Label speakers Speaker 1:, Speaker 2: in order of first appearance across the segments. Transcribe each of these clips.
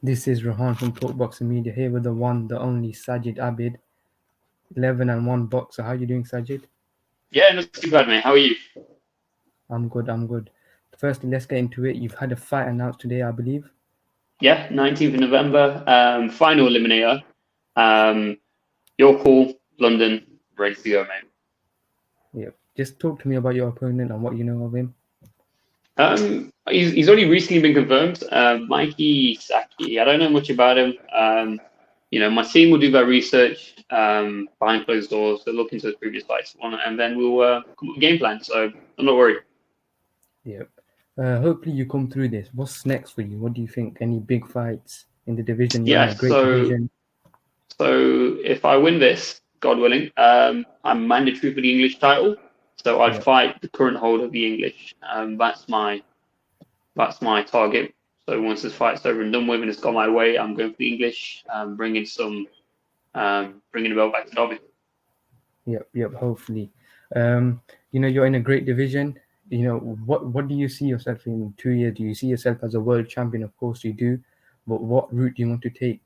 Speaker 1: This is Rahan from Talk Boxing Media here with the one, the only Sajid Abid, 11-1 boxer. How you doing, Sajid?
Speaker 2: Yeah, not too bad, mate. How are you?
Speaker 1: I'm good, I'm good. Firstly, let's get into it. You've had a fight announced today, I believe.
Speaker 2: Yeah, 19th of November, final eliminator. Your call, London, ready to go, mate.
Speaker 1: Yeah. Just talk to me about your opponent and what you know of him.
Speaker 2: He's only recently been confirmed. Mikey Saki. I don't know much about him. My team will do their research behind closed doors. They'll look into his previous fights, and then we'll come up with a game plan. So I'm not worried.
Speaker 1: Yeah. Hopefully you come through this. What's next for you? What do you think? Any big fights in the division? You're in
Speaker 2: Yeah.
Speaker 1: a great division.
Speaker 2: So if I win this, God willing, I'm mandatory for the English title. So I'd
Speaker 1: Yeah.
Speaker 2: fight the current holder of the English. That's my target. So once this fight's over and done with and it's gone my way, I'm going for the English, bringing the belt back to Derby.
Speaker 1: Yep. Hopefully. You're in a great division. What do you see yourself in 2 years? Do you see yourself as a world champion? Of course you do. But what route do you want to take?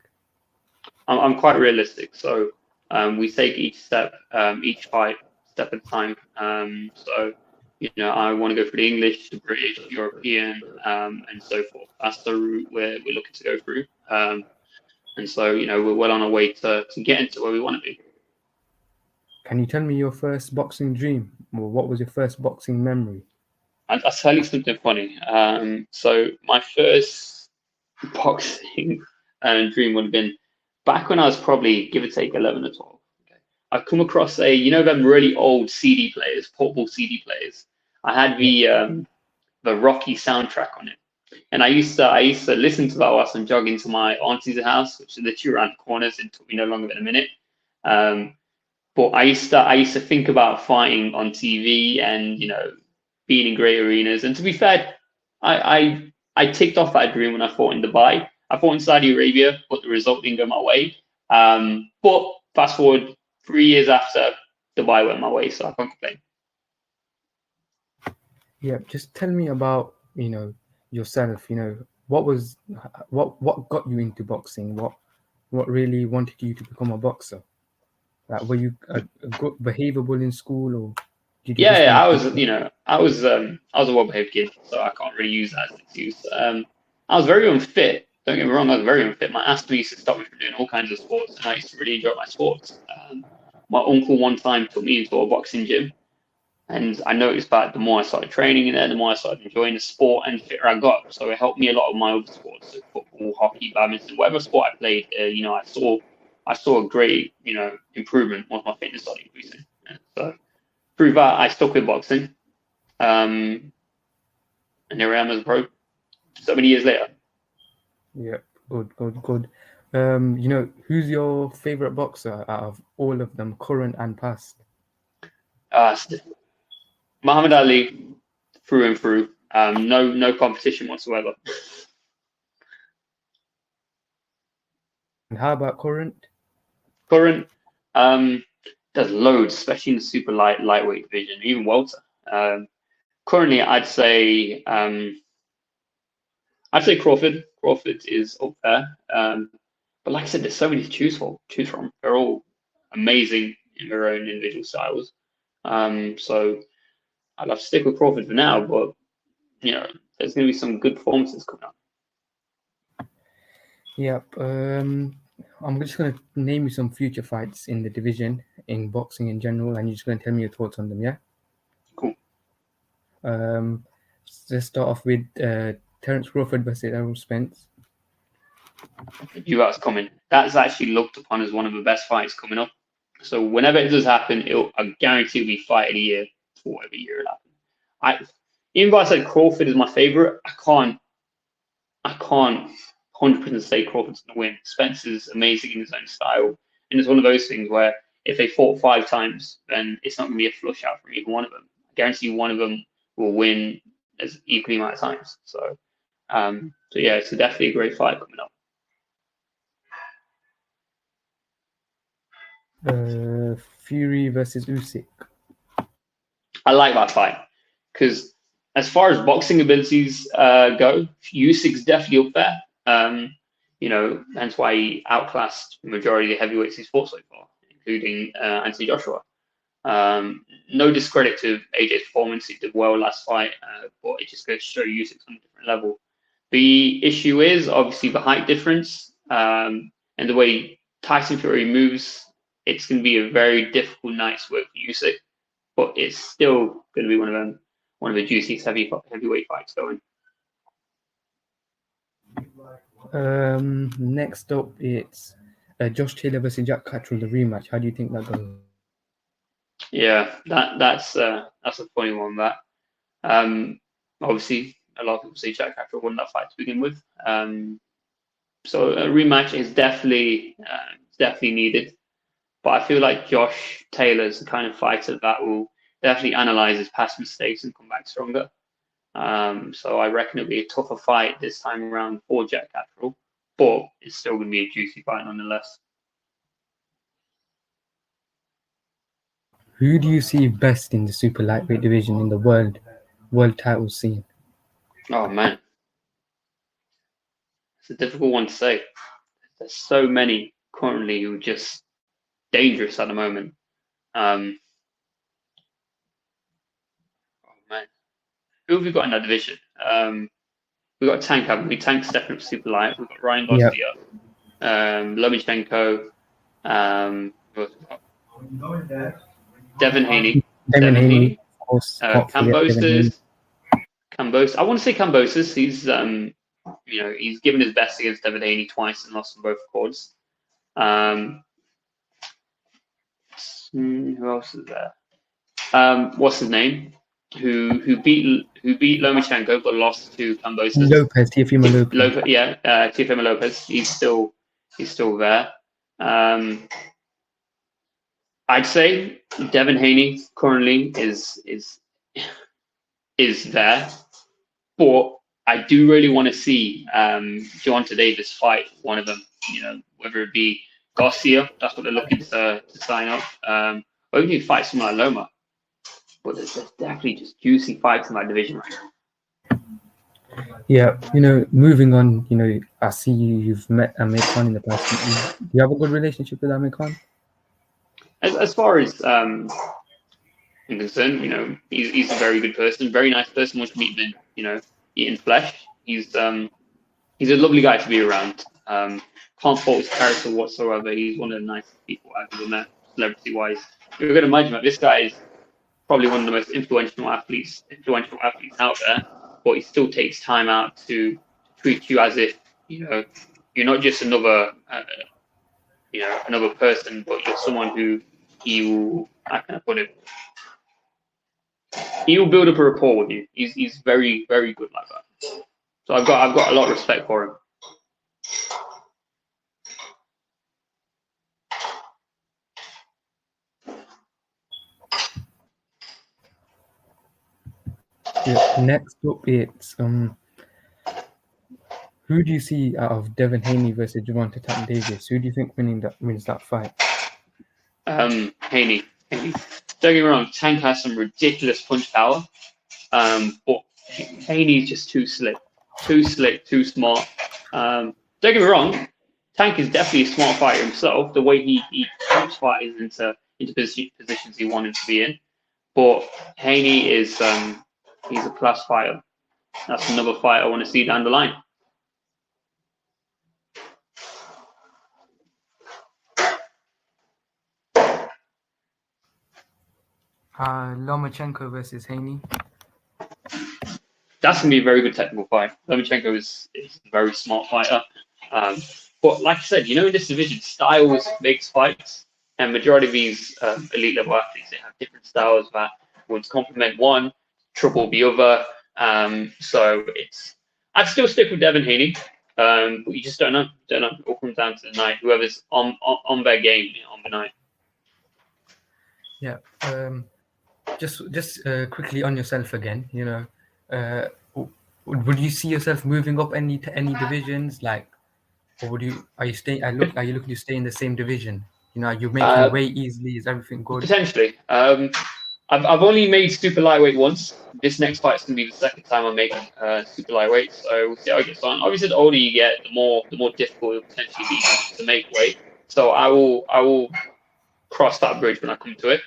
Speaker 2: I'm quite realistic. So we take each step, each fight step at a time. I want to go for the English, the British, European, and so forth. That's the route we're looking to go through. We're well on our way to getting to where we want to be.
Speaker 1: Can you tell me your first boxing dream? Or what was your first boxing memory?
Speaker 2: I'll tell you something funny. So my first boxing dream would have been back when I was probably, give or take, 11 or 12. Okay. I've come across them really old CD players, portable CD players. I had the Rocky soundtrack on it. And I used to listen to that whilst I'm jogging to my auntie's house, which is literally around the corners. It took me no longer than a minute. But I used to think about fighting on TV and being in great arenas. And to be fair, I ticked off that dream when I fought in Dubai. I fought in Saudi Arabia, but the result didn't go my way. But fast forward 3 years after, Dubai went my way, so I can't complain.
Speaker 1: Yeah, just tell me about yourself. What got you into boxing? What really wanted you to become a boxer? Like, were you a good behavable in school, or did you just
Speaker 2: Yeah,
Speaker 1: want
Speaker 2: I
Speaker 1: to?
Speaker 2: was a well-behaved kid, so I can't really use that as an excuse. I was very unfit. Don't get me wrong, I was very unfit. My asthma used to stop me from doing all kinds of sports, and I used to really enjoy my sports. My uncle one time took me into a boxing gym, and I noticed that the more I started training in there, the more I started enjoying the sport and the fitter I got. So it helped me a lot of my other sports, so football, hockey, badminton, whatever sport I played. I saw a great improvement once my fitness started increasing. So through that, I stuck with boxing, and here I am as a pro. So many years later.
Speaker 1: Yeah, good. Who's your favorite boxer out of all of them, current and past?
Speaker 2: Muhammad Ali, through and through. No competition whatsoever.
Speaker 1: And how about current?
Speaker 2: Current, there's loads, especially in the super lightweight division, even welter. Currently, I'd say Crawford. Crawford is up there. But like I said, there's so many to choose from. They're all amazing in their own individual styles. So I'd have to stick with Crawford for now, but there's going to be some good performances coming up.
Speaker 1: Yep. I'm just gonna name you some future fights in the division in boxing in general, and you're just gonna tell me your thoughts on them. Yeah.
Speaker 2: Cool.
Speaker 1: Let's start off with Terence Crawford versus Errol Spence.
Speaker 2: That's coming. That's actually looked upon as one of the best fights coming up. So whenever it does happen, I guarantee it'll be fight of the year for whatever year it happens. Even though I said Crawford is my favorite, I can't 100% say Crawford's going to win. Spence is amazing in his own style, and it's one of those things where if they fought 5 times, then it's not going to be a flush out from either one of them. I guarantee one of them will win as equally amount of times. So yeah, it's definitely a great fight coming up.
Speaker 1: Fury versus Usyk.
Speaker 2: I like that fight because as far as boxing abilities go, Usyk's definitely up there. hence why he outclassed the majority of the heavyweights he's fought so far, including Anthony Joshua. No discredit to AJ's performance. He did well last fight, but it just goes to show Usyk's on a different level. The issue is obviously the height difference and the way Tyson Fury moves. It's going to be a very difficult night's work for Usyk, but it's still going to be one of the juiciest heavyweight fights going.
Speaker 1: Next up, it's Josh Taylor versus Jack Catrell, the rematch. How do you think that goes?
Speaker 2: Yeah, that's a funny one. That obviously a lot of people say Jack Catrell won that fight to begin with. So a rematch is definitely needed. But I feel like Josh Taylor's the kind of fighter that will definitely analyze his past mistakes and come back stronger. So I reckon it'll be a tougher fight this time around for Jack Catrell, but it's still going to be a juicy fight nonetheless.
Speaker 1: Who do you see best in the super lightweight division in the world title scene?
Speaker 2: Oh man, it's a difficult one to say. There's so many currently who are just dangerous at the moment. Oh man, who have we got in that division? We've got Tank, haven't we? Tank's definitely super light. We've got Ryan Garcia, Lomachenko, Devin Haney, Kamboses. I want to say Kamboses. He's given his best against Devin Haney twice and lost on both records. Who else is there? What's his name? Who beat Lomachenko but lost to Kamboses?
Speaker 1: Teofimo Lopez.
Speaker 2: Teofimo Lopez. He's still there. I'd say Devin Haney currently is there, but I do really want to see Gervonta Davis fight one of them. Whether it be Garcia, that's what they're looking to sign up, or even fight someone like Loma. But there's definitely just juicy fights in that division right now.
Speaker 1: Yeah, moving on, I see you've met Amir Khan in the past. Do you have a good relationship with Amir Khan?
Speaker 2: As far as I'm concerned, he's a very good person, very nice person. Once you meet him in flesh, he's a lovely guy to be around. Can't fault his character whatsoever. He's one of the nicest people I've ever met, celebrity-wise. You're going to imagine that this guy is probably one of the most influential athletes out there, but he still takes time out to treat you as if you're not just another person, but you're someone who how can I put it? He will build up a rapport with you. He's very, very good like that. So I've got a lot of respect for him.
Speaker 1: Yeah. Next up, it's who do you see out of Devin Haney versus Gervonta Tank Davis? Who do you think wins that fight?
Speaker 2: Haney. Don't get me wrong, Tank has some ridiculous punch power, but Haney's just too slick, too smart. Don't get me wrong, Tank is definitely a smart fighter himself. The way he puts fighters into positions he wanted to be in, but Haney is he's a class fighter. That's another fight I want to see down the line.
Speaker 1: Lomachenko versus Haney.
Speaker 2: That's going to be a very good technical fight. Lomachenko is a very smart fighter. But like I said, in this division, styles makes fights. And majority of these elite level athletes, they have different styles that would complement one, trouble the other. So I'd still stick with Devin Haney. But you just don't know. It all comes down to the night. Whoever's on their game on the night.
Speaker 1: Yeah. Just quickly on yourself again. Would you see yourself moving up any divisions, or are you looking to stay in the same division? You're making weight easily. Is everything good?
Speaker 2: Potentially. I've only made super lightweight once. This next fight's gonna be the second time I make super lightweight, so we'll see how it gets on. Obviously, the older you get, the more difficult it'll potentially be to make weight. So I will cross that bridge when I come to it.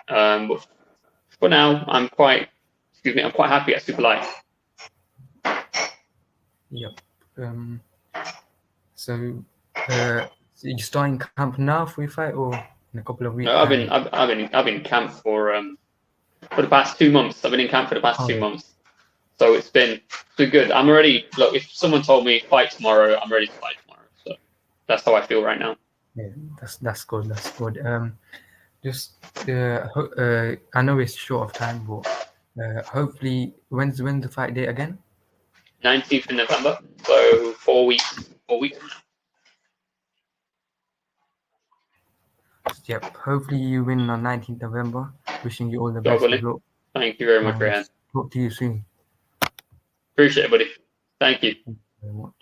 Speaker 2: But for now, I'm quite happy at super light.
Speaker 1: Yep. So you starting camp now for your fight, or in a couple of weeks?
Speaker 2: No, I've been in camp for the past 2 months. I've been in camp for the past 2 months, so it's been good. I'm already look. If someone told me fight tomorrow, I'm ready to fight tomorrow. So that's how I feel right now.
Speaker 1: Yeah, that's good. That's good. Just I know it's short of time, but hopefully, when's the fight date again?
Speaker 2: 19th of November, so 4 weeks. 4 weeks from now.
Speaker 1: Yep. Hopefully you win on 19th November. Wishing you all the best of luck.
Speaker 2: Thank you very much, Rehan.
Speaker 1: Talk to you soon.
Speaker 2: Appreciate it, buddy. Thank you.
Speaker 1: Thank you very much.